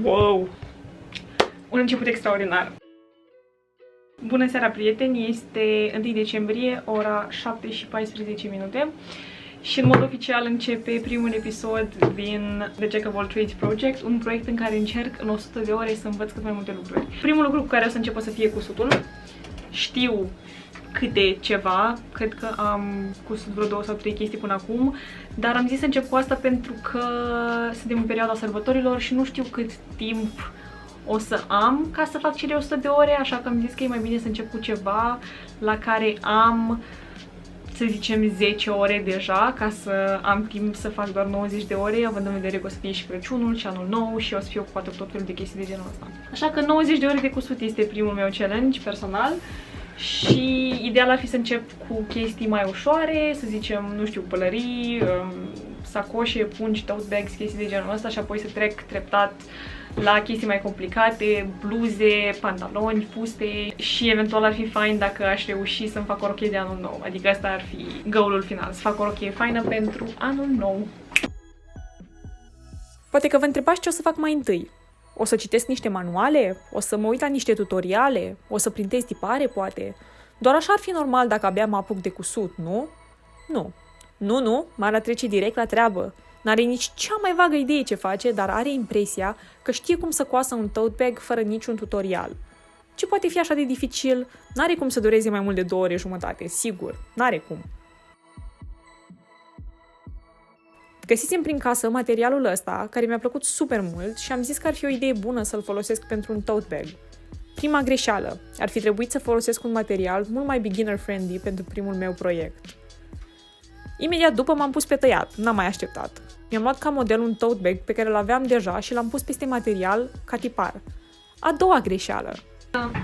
Wow! Un început extraordinar! Bună seara, prieteni! Este 1 decembrie, ora 7:14 și în mod oficial începe primul episod din The Jack of All Trades Project, un proiect în care încerc în 100 de ore să învăț cât mai multe lucruri. Primul lucru cu care o să încep o să fie cusutul. Știu câte ceva, cred că am cusut vreo 2 sau 3 chestii până acum, dar am zis să încep cu asta pentru că suntem în perioada sărbătorilor și nu știu cât timp o să am ca să fac cele 100 de ore, așa că am zis că e mai bine să încep cu ceva la care am, să zicem, 10 ore deja, ca să am timp să fac doar 90 de ore, având în vedere că o să fie și Crăciunul și Anul Nou și o să fiu ocupată cu tot felul de chestii de genul ăsta. Așa că 90 de ore de cusut este primul meu challenge personal. Și ideal ar fi să încep cu chestii mai ușoare, să zicem, nu știu, pălării, sacoșe, pungi, tote bags, chestii de genul ăsta și apoi să trec treptat la chestii mai complicate, bluze, pantaloni, fuste și eventual ar fi fain dacă aș reuși să-mi fac o rochie de anul nou. Adică asta ar fi goal-ul final, să fac o rochie faină pentru anul nou. Poate că vă întrebați ce o să fac mai întâi. O să citesc niște manuale? O să mă uit la niște tutoriale? O să printez tipare, poate? Doar așa ar fi normal dacă abia mă apuc de cusut, nu? Nu, Mara trece direct la treabă. N-are nici cea mai vagă idee ce face, dar are impresia că știe cum să coasă un tote bag fără niciun tutorial. Ce poate fi așa de dificil? N-are cum să dureze mai mult de 2 ore jumătate, sigur. N-are cum. Găsisem prin casă materialul ăsta, care mi-a plăcut super mult și am zis că ar fi o idee bună să-l folosesc pentru un tote bag. Prima greșeală. Ar fi trebuit să folosesc un material mult mai beginner-friendly pentru primul meu proiect. Imediat după m-am pus pe tăiat, n-am mai așteptat. Mi-am luat ca model un tote bag pe care l-aveam deja și l-am pus peste material ca tipar. A doua greșeală.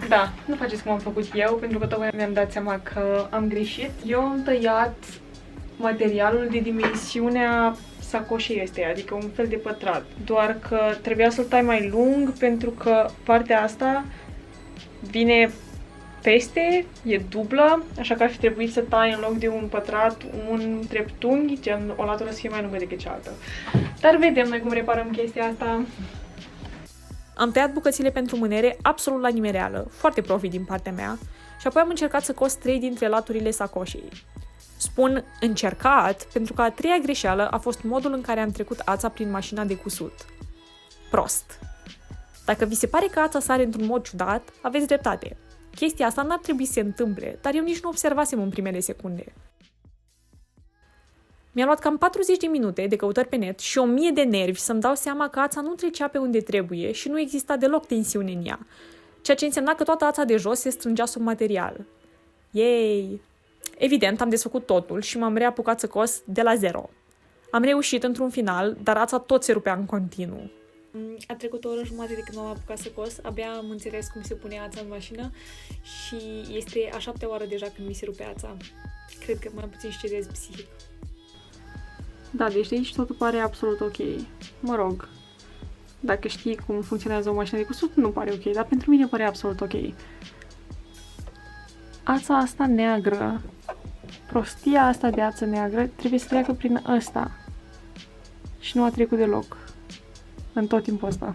Da, nu faceți cum am făcut eu, pentru că tocmai mi-am dat seama că am greșit. Eu am tăiat materialul de dimensiunea sacoșei astea, adică un fel de pătrat. Doar că trebuia să-l tai mai lung pentru că partea asta vine peste, e dublă, așa că ar fi trebuit să tai în loc de un pătrat un treptunghi, gen o latură să fie mai lungă decât cealaltă. Dar vedem noi cum reparăm chestia asta. Am tăiat bucățile pentru mânere absolut la nimereală, foarte profi din partea mea, și apoi am încercat să cos 3 dintre laturile sacoșei. Spun încercat pentru că a treia greșeală a fost modul în care am trecut ața prin mașina de cusut. Prost. Dacă vi se pare că ața sare într-un mod ciudat, aveți dreptate. Chestia asta n-ar trebui să se întâmple, dar eu nici nu observasem în primele secunde. Mi-a luat cam 40 de minute de căutări pe net și 1000 de nervi să-mi dau seama că ața nu trecea pe unde trebuie și nu exista deloc tensiune în ea, ceea ce însemna că toată ața de jos se strângea sub material. Yay! Evident, am desfăcut totul și m-am reapucat să cos de la zero. Am reușit într-un final, dar ața tot se rupea în continuu. A trecut o oră jumătate de când m-am apucat să cos, abia am înțeles cum se pune ața în mașină și este a 7-a oară deja când mi se rupe ața. Cred că mai puțin cedez psihic. Da, deci de aici totul pare absolut ok. Mă rog, dacă știi cum funcționează o mașină de cusut, nu pare ok, dar pentru mine pare absolut ok. Ața asta neagră, prostia asta de ață neagră, trebuie să treacă prin ăsta. Și nu a trecut deloc. În tot timpul ăsta.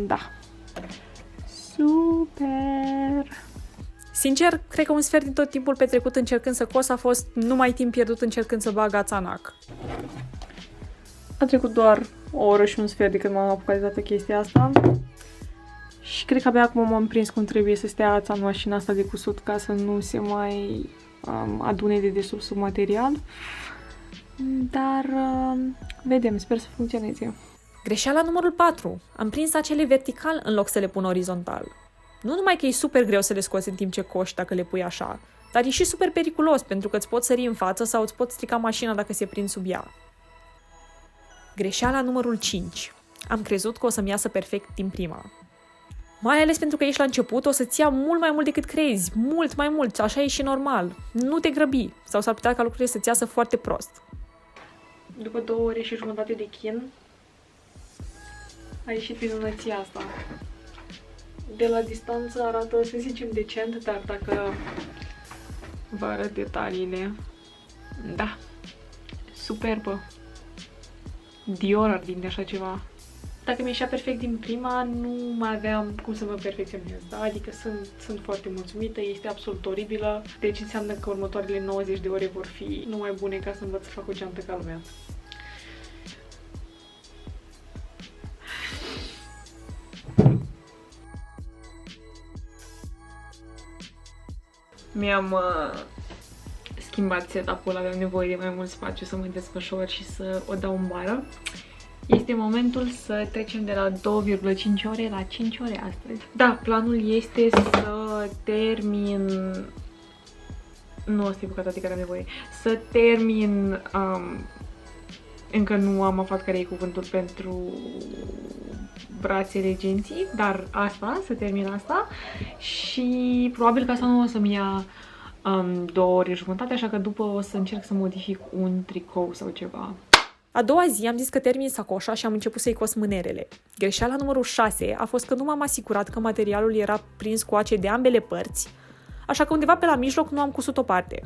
Da. Super! Sincer, cred că un sfert din tot timpul petrecut încercând să cos a fost numai timp pierdut încercând să bag ața în ac. A trecut doar o oră și un sfert de când m-am apucat de toată chestia asta. Și cred că abia acum m-am prins cum trebuie să stea ața în mașina asta de cusut ca să nu se mai adune de desubt sub material. Dar vedem, sper să funcționeze. Greșeala numărul 4. Am prins acele vertical în loc să le pun orizontal. Nu numai că e super greu să le scoți în timp ce coși dacă le pui așa, dar e și super periculos pentru că îți poți sări în față sau îți poți strica mașina dacă se prind sub ea. Greșeala numărul 5. Am crezut că o să-mi iasă perfect din prima. Mai ales pentru că ești la început, o să-ți ia mult mai mult decât crezi, mult mai mult, așa e și normal. Nu te grăbi, sau s-ar putea ca lucrurile să-ți iasă foarte prost. După 2 ore și jumătate de chin, a ieșit minunăția asta. De la distanță arată, să zicem, decent, dar dacă vă arăt detaliile, da, superbă. Dior ar vinde așa ceva. Dacă mi-ieșea perfect din prima, nu mai aveam cum să mă perfecționez, da? Adică sunt foarte mulțumită, este absolut oribilă, deci înseamnă că următoarele 90 de ore vor fi numai bune ca să învăț să fac o geantă ca lumea. Mi-am schimbat setup-ul, aveam nevoie de mai mult spațiu să mă desfășor și să o dau în bară. Este momentul să trecem de la 2,5 ore la 5 ore astăzi. Da, planul este să termin... Nu, asta e bucata de care am nevoie. Să termin... Încă nu am aflat care e cuvântul pentru brațele genții, dar asta, să termin asta. Și probabil că asta nu o să-mi ia 2 ore jumătate, așa că după o să încerc să modific un tricou sau ceva. A doua zi am zis că termin sacoșa și am început să-i cos mânerele. Greșeala numărul 6 a fost că nu m-am asigurat că materialul era prins cu ace de ambele părți, așa că undeva pe la mijloc nu am cusut o parte.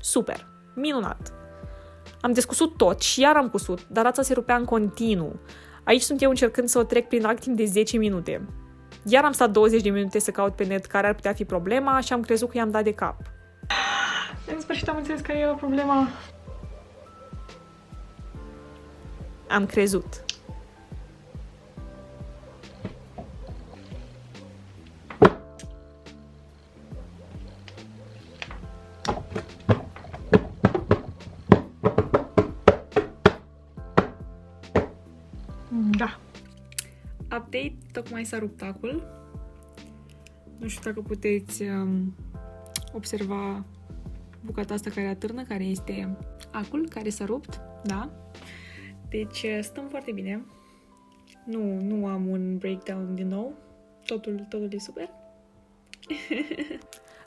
Super! Minunat! Am descusut tot și iar am cusut, dar rața se rupea în continuu. Aici sunt eu încercând să o trec prin act timp de 10 minute. Iar am stat 20 de minute să caut pe net care ar putea fi problema și am crezut că i-am dat de cap. În sfârșit am înțeles care era problema. Am crezut. Da. Update, tocmai s-a rupt acul. Nu știu dacă puteți observa bucata asta care atârnă, care este acul care s-a rupt, da? Deci stăm foarte bine. Nu am un breakdown din nou. Totul e super.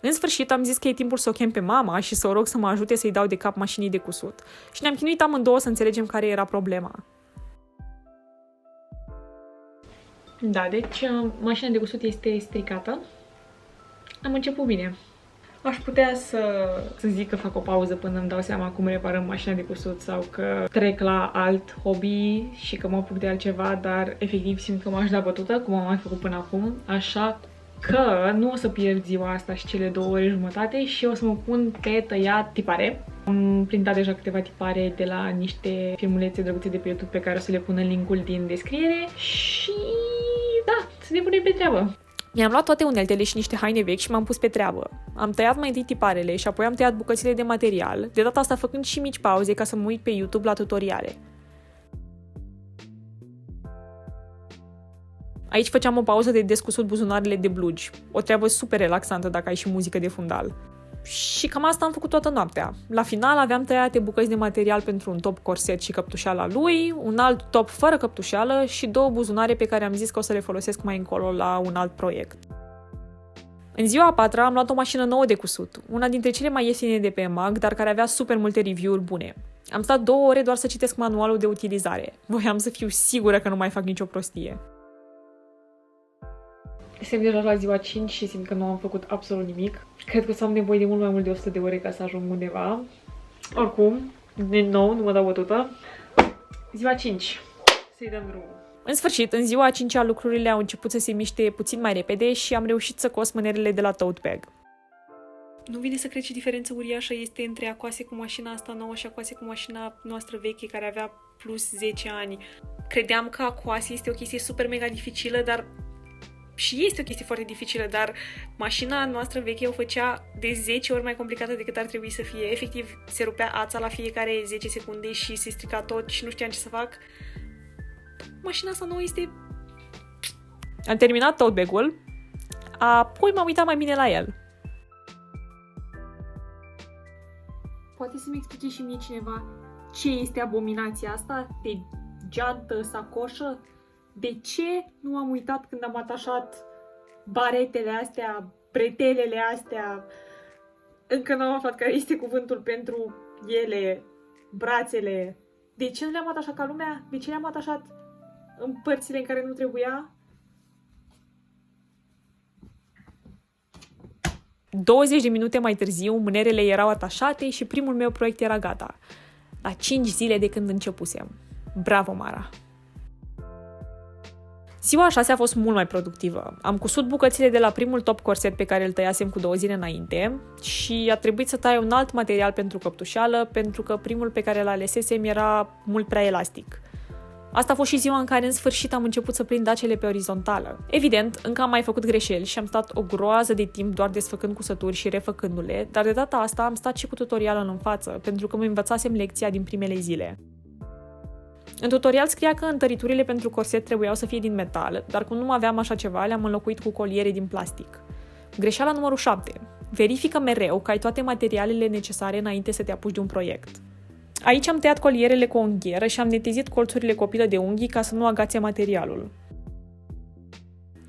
În sfârșit am zis că e timpul să o chem pe mama și să o rog să mă ajute să-i dau de cap mașinii de cusut. Și ne-am chinuit amândouă să înțelegem care era problema. Da, deci mașina de cusut este stricată. Am început bine. Aș putea să zic că fac o pauză până îmi dau seama cum reparăm mașina de cusut sau că trec la alt hobby și că mă apuc de altceva, dar efectiv simt că m-aș da bătută, cum am mai făcut până acum, așa că nu o să pierd ziua asta și cele 2 ore jumătate și o să mă pun pe tăiat tipare. Am printat deja câteva tipare de la niște filmulețe drăguțe de pe YouTube pe care o să le pun în linkul din descriere și da, să ne punem pe treabă. Mi-am luat toate uneltele și niște haine vechi și m-am pus pe treabă. Am tăiat mai întâi tiparele și apoi am tăiat bucățile de material, de data asta făcând și mici pauze ca să mă uit pe YouTube la tutoriale. Aici făceam o pauză de descusut buzunarele de blugi, o treabă super relaxantă dacă ai și muzică de fundal. Și cam asta am făcut toată noaptea. La final aveam tăiate bucăți de material pentru un top corset și căptușeala lui, un alt top fără căptușeală și 2 buzunare pe care am zis că o să le folosesc mai încolo la un alt proiect. În ziua a 4-a am luat o mașină nouă de cusut, una dintre cele mai ieftine de pe EMAG, dar care avea super multe review-uri bune. Am stat 2 ore doar să citesc manualul de utilizare. Voiam să fiu sigură că nu mai fac nicio prostie. Suntem deja la ziua 5 și simt că nu am făcut absolut nimic. Cred că o să am nevoie de mult mai mult de 100 de ore ca să ajung undeva. Oricum, din nou, nu mă dau bătută. Ziua 5. Să-i dăm drumul. În sfârșit, în ziua a 5-a lucrurile au început să se miște puțin mai repede și am reușit să cos mânerele de la tote bag. Nu vine să cred ce diferență uriașă este între a coase cu mașina asta nouă și a coase cu mașina noastră veche care avea plus 10 ani. Credeam că a coase este o chestie super mega dificilă, dar... Și este o chestie foarte dificilă, dar mașina noastră veche o făcea de 10 ori mai complicată decât ar trebui să fie. Efectiv, se rupea ața la fiecare 10 secunde și se strica tot și nu știam ce să fac. Mașina asta nouă este... Am terminat tote bag-ul, apoi m-am uitat mai bine la el. Poate să-mi explice și mie cineva ce este abominația asta de geantă, sacoșă? De ce nu am uitat când am atașat baretele astea, bretelele astea? Încă nu am aflat care este cuvântul pentru ele, brațele. De ce nu le-am atașat ca lumea? De ce le-am atașat în părțile în care nu trebuia? 20 de minute mai târziu, mânerele erau atașate și primul meu proiect era gata. la 5 zile de când începusem. Bravo, Mara! Ziua a 6 a fost mult mai productivă. Am cusut bucățile de la primul top corset pe care îl tăiasem cu 2 zile înainte și a trebuit să tai un alt material pentru căptușeală, pentru că primul pe care îl alesesem era mult prea elastic. Asta a fost și ziua în care în sfârșit am început să prind acele pe orizontală. Evident, încă am mai făcut greșeli și am stat o groază de timp doar desfăcând cusături și refăcându-le, dar de data asta am stat și cu tutorialul în față, pentru că mă învățasem lecția din primele zile. În tutorial scria că întăriturile pentru corset trebuiau să fie din metal, dar cum nu aveam așa ceva, le-am înlocuit cu coliere din plastic. Greșeala numărul 7. Verifică mereu că ai toate materialele necesare înainte să te apuci de un proiect. Aici am tăiat colierele cu o unghieră și am netezit colțurile cu o pilă de unghii ca să nu agațe materialul.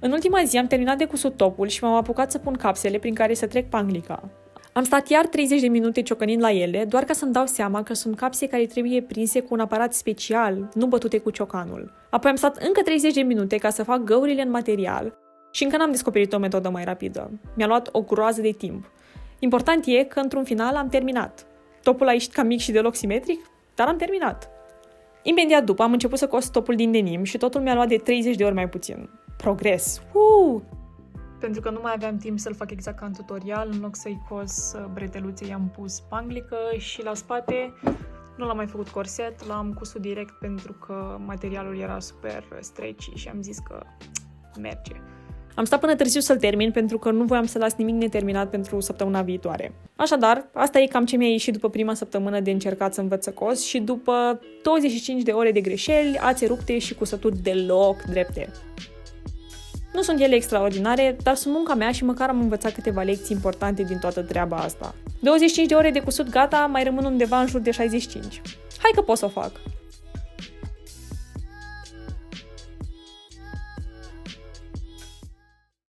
În ultima zi am terminat de cusut topul și m-am apucat să pun capsele prin care să trec panglica. Am stat iar 30 de minute ciocănind la ele, doar ca să-mi dau seama că sunt capse care trebuie prinse cu un aparat special, nu bătute cu ciocanul. Apoi am stat încă 30 de minute ca să fac găurile în material și încă n-am descoperit o metodă mai rapidă. Mi-a luat o groază de timp. Important e că într-un final am terminat. Topul a ieșit cam mic și deloc simetric, dar am terminat. Imediat după am început să cos topul din denim și totul mi-a luat de 30 de ori mai puțin. Progres! Pentru că nu mai aveam timp să-l fac exact ca în tutorial, în loc să-i cos breteluțe, i-am pus panglică și la spate nu l-am mai făcut corset, l-am cusut direct pentru că materialul era super stretchy și am zis că merge. Am stat până târziu să-l termin pentru că nu voiam să las nimic neterminat pentru săptămâna viitoare. Așadar, asta e cam ce mi-a ieșit după prima săptămână de încercat să învăț să cos și după 25 de ore de greșeli, ațe rupte și cusături deloc drepte. Nu sunt ele extraordinare, dar sunt munca mea și măcar am învățat câteva lecții importante din toată treaba asta. 25 de ore de cusut gata, mai rămân undeva în jur de 65. Hai că pot să o fac!